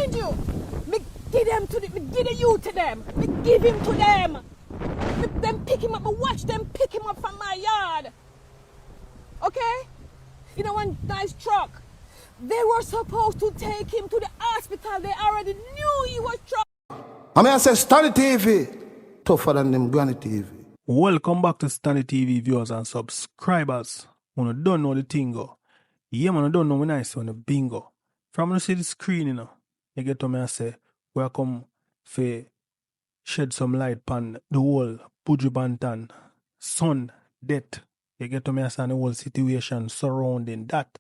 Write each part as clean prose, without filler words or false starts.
Mind you, me give them to me give the youth to them. Me give him to them. Me them pick him up. Me watch them pick him up from my yard. Okay? You know, one nice truck. They were supposed to take him to the hospital. They already knew he was trouble. I mean, I said StannyTV. Tougher than them Granny TV. Welcome back to StannyTV viewers and subscribers. When you don't know the thing go. Yeah, man, I don't know when I say on the bingo. From when you see the screen, you know, you get to me and say, welcome for shed some light on the whole Buju Banton son death. You get to me and say the whole situation surrounding that.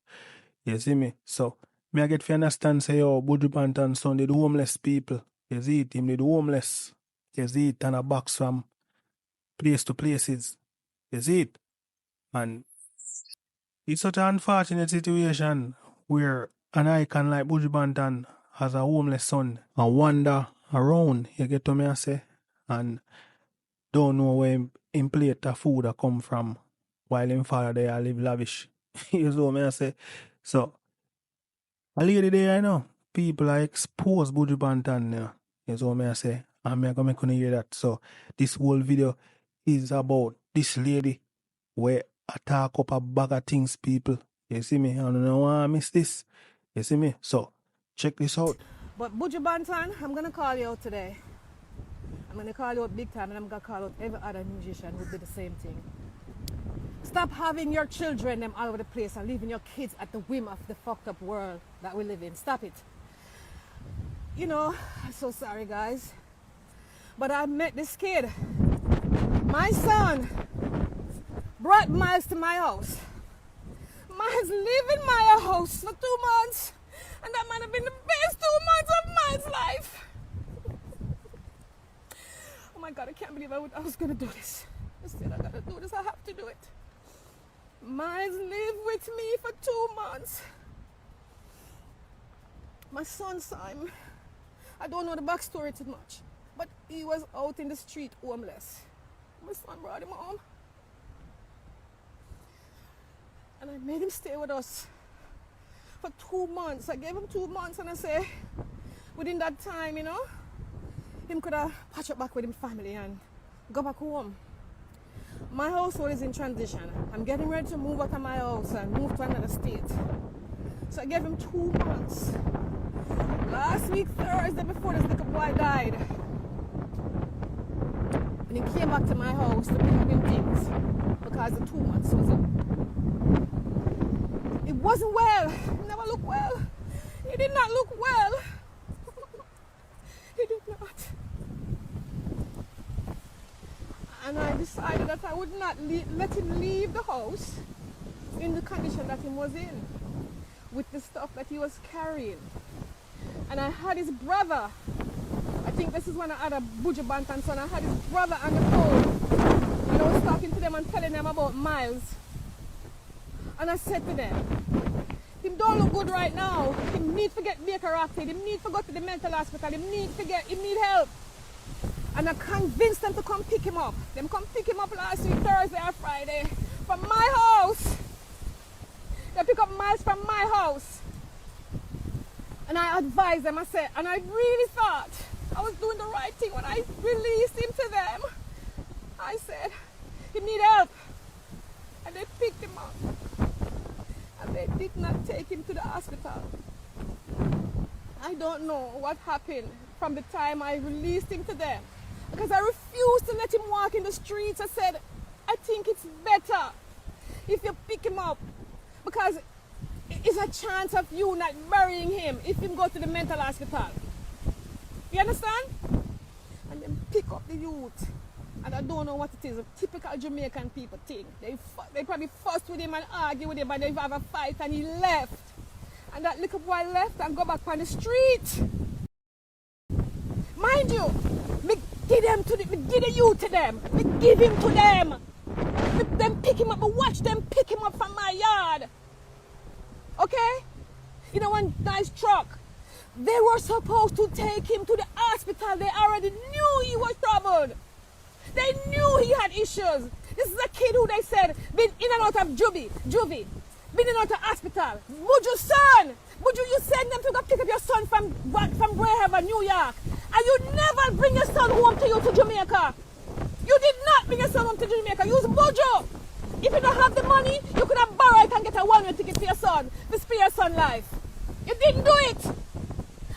You see me? So, me I get to understand say, oh, Buju Banton son did homeless people. You see it, him did homeless. You see it, and a box from place to places. You see it? And it's such an unfortunate situation where an icon like Buju Banton has a homeless son and wander around, you get to me and say, and don't know where him plate of food come from while him father there live lavish. You know me I say. So, a lady there, I know, people are exposed Buju Banton there. You know me I say. And I'm going to make you hear that. So, this whole video is about this lady where I talk up a bag of things, people. You see me? I don't know why I miss this. You see me? So, check this out. But Buju Banton, I'm going to call you out today. I'm going to call you out big time, and I'm going to call out every other musician who did the same thing. Stop having your children them all over the place and leaving your kids at the whim of the fucked up world that we live in. Stop it. You know, I'm so sorry, guys. But I met this kid. My son brought Miles to my house. Miles lived in my house for 2 months. And that might have been the best 2 months of Miles' life. Oh my God, I can't believe I was going to do this. I said I got to do this, I have to do it. Miles lived with me for 2 months. My son saw him. I don't know the backstory too much, but he was out in the street homeless. My son brought him home. And I made him stay with us for 2 months. I gave him 2 months and I say, within that time, you know, him could have patched up back with his family and go back home. My household is in transition. I'm getting ready to move out of my house and move to another state. So I gave him 2 months. Last week, Thursday, before this little boy died, and he came back to my house to pick up him things because the 2 months was up. It wasn't well. He never looked well. He did not look well. He did not. And I decided that I would not let him leave the house in the condition that he was in, with the stuff that he was carrying. And I had his brother, I think this is when I had a Buju Banton son, I had his brother on the phone. And I was talking to them and telling them about Miles. And I said to them, him don't look good right now. He need to get Baker acted. He need to go to the mental hospital. He need help. And I convinced them to come pick him up. Them come pick him up last week, Thursday or Friday, from my house. They pick up Miles from my house. And I advised them, I said, and I really thought I was doing the right thing when I released him to them. I said, he need help. And they picked him up. And they did not take him to the hospital. I don't know what happened from the time I released him to them. Because I refused to let him walk in the streets. I said, I think it's better if you pick him up. Because it's a chance of you not burying him if you go to the mental hospital. You understand? And then pick up the youth. And I don't know what it is. A typical Jamaican people thing. They probably fussed with him and argue with him and they have a fight and he left. And that little boy left and go back on the street. Mind you, me give the youth to them. Me give him to them. Them pick him up, but watch them pick him up from my yard. Okay? You know, one nice truck. They were supposed to take him to the hospital. They already knew he was troubled. They knew he had issues. This is a kid who they said been in and out of juvie. been in to hospital. Buju son, Buju, you send them to go pick up your son from wherever, New York, and you never bring your son home to Jamaica. You did not bring your son home to Jamaica. Use Buju. If you don't have the money, you could have borrowed it and get a one-way ticket for your son, to spare your son's life. You didn't do it. And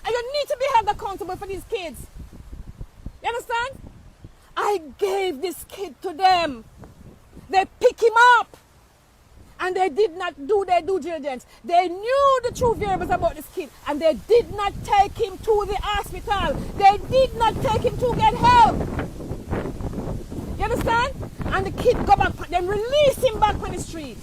you need to be held accountable for these kids. You understand? I gave this kid to them. They pick him up. And they did not do their due diligence. They knew the true variables about this kid. And they did not take him to the hospital. They did not take him to get help. You understand? And the kid go back, then release him back on the street.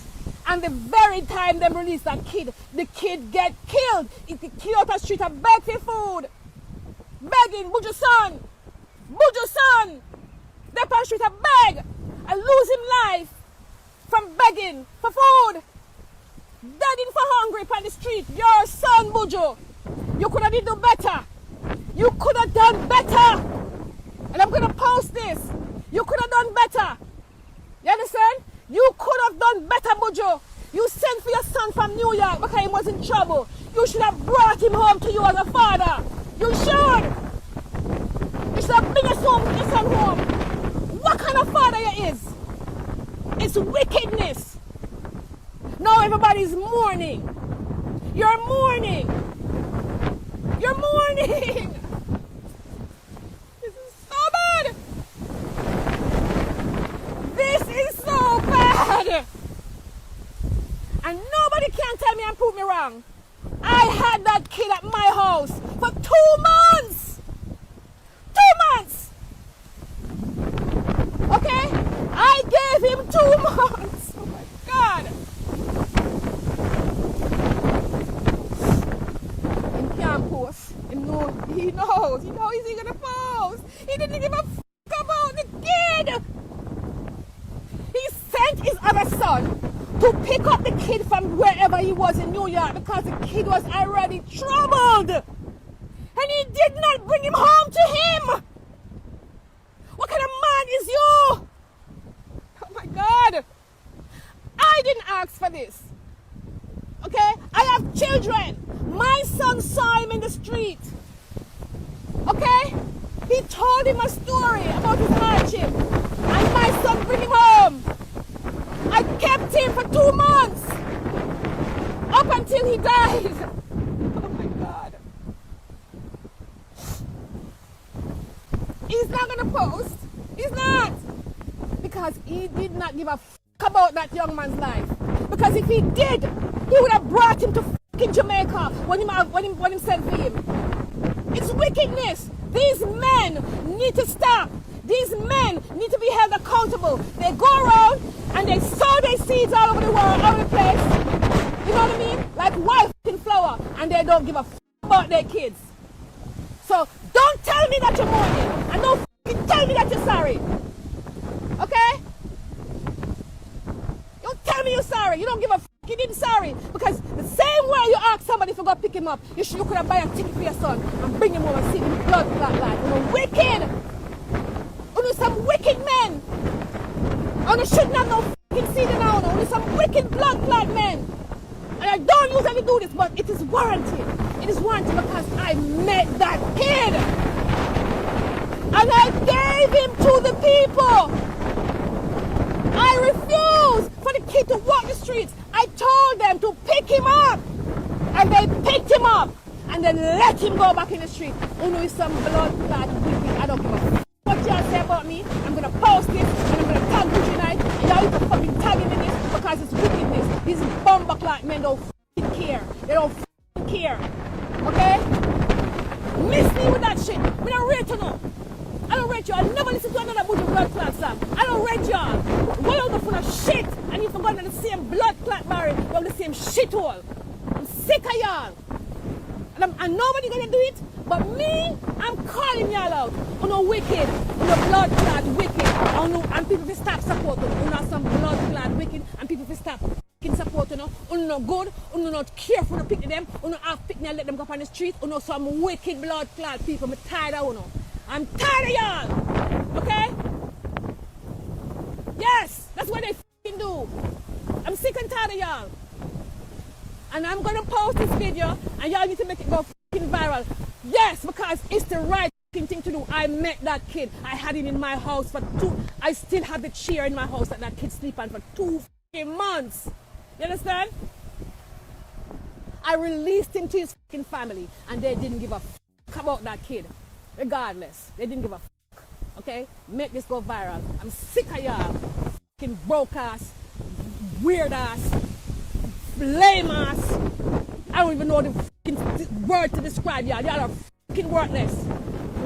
And the very time they release that kid, the kid get killed. He killed out the street and beg for food. Begging, Buju son. Buju son. They on the street and beg. And lose him life from begging for food. Begging for hungry on the street. Your son, Buju. You could have done better. You could have done better. And I'm going to post this. You could have done better. You understand? You could have done better, Buju. You sent for your son from New York because he was in trouble. You should have brought him home to you as a father. You should. You should have bring your son home. What kind of father you is? It's wickedness. Now everybody's mourning. You're mourning. You're mourning. This is so bad. This is so bad. And nobody can tell me and prove me wrong. I had that kid at my house for 2 months. 2 months. Okay? I gave him 2 months. Oh my God. He can't post. He knows. He knows he's going to post. He didn't give a f*** about the kid. He sent his other son to pick up the kid from wherever he was in New York because the kid was already troubled. And he did not bring him home to him. What kind of man is you? Oh my God. I didn't ask for this. Okay? I have children. My son saw him in the street. Okay? He told him a story about his hardship. And my son bring him home. I kept him for 2 months. Up until he died. Oh my God. He's not going to post. He's not. Because he did not give a f*** about that young man's life. Because if he did, he would have brought him to f***ing Jamaica when he sent for him. It's wickedness. These men need to stop. These men need to be held accountable. They go around and they sow their seeds all over the world, all over the place. You know what I mean? Like wild f***ing flower. And they don't give a f*** about their kids. So don't tell me that you're mourning. And don't f***ing tell me that you're sorry. Okay? Don't tell me you're sorry. You don't give a f***. You didn't sorry. Because the same way you ask somebody to go pick him up, you could have buy a ticket for your son and bring him home and see him blood clot like. You're wicked. You're some wicked men. And you shouldn't have no f***ing seed in our own. You're some wicked blood clot men. And I don't usually do this, but it is warranted. It is warranted because I met that kid. And I gave him to the people. I refused for the kid to walk the streets. I told them to pick him up. And they picked him up. And then let him go back in the street. You know, it's some blood clot wicked. I don't give a f*** what y'all say about me. I'm going to post this. And I'm going to tag Buju tonight. And y'all need to fucking tag him in this because it's wickedness. These bomber clot men don't f***ing care. They don't f***ing care. Okay? Miss me with that shit. We don't rate you now. I don't rate you. I never listen to another Buju blood clot song. I don't rate y'all. Well, you're full of shit. And you forgot the same blood clot barrel. You're the same shithole. I'm sick of y'all. And nobody gonna do it. But me, I'm calling y'all out. You know, wicked. You know, blood clot wicked. And people will stop supporting. You know, some blood clot wicked. And people will stop support, you know. You know, good. You know, not careful to pick them. You know, half pick them and let them go up on the street. You know, some wicked blood clot people. I'm tired of you know. I'm tired of y'all. Okay? Yes, that's what they f***ing do. I'm sick and tired of y'all. And I'm going to post this video and y'all need to make it go fucking viral. Yes, because it's the right thing to do. I met that kid. I had him in my house for I still have the chair in my house that kid sleep on for 2 fucking months. You understand? I released him to his fucking family and they didn't give a fuck about that kid. Regardless, they didn't give a fuck. Okay? Make this go viral. I'm sick of y'all. Fucking broke ass, weird ass, lame ass. I don't even know the fucking word to describe y'all. Y'all are fucking worthless.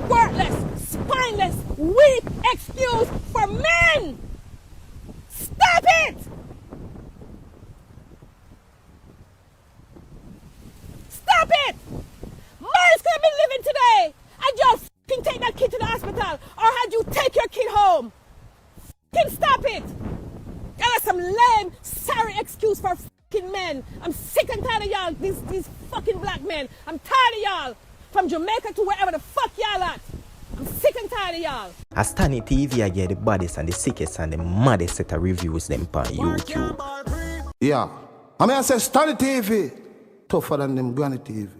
Worthless, spineless, weak excuse for men. Stop it! Stop it! Miles could have been living today and y'all fucking take that kid to the hospital, or had you take your kid home. Fucking stop it! Y'all are some lame, sorry excuse for fucking men. I'm sick and tired of y'all, these fucking black men. I'm tired of y'all. From Jamaica to wherever the fuck y'all at. I'm sick and tired of y'all. As StannyTV, I get the baddest and the sickest and the maddest set of reviews them on YouTube. Yeah. I mean, I say StannyTV tougher than them Granny TV.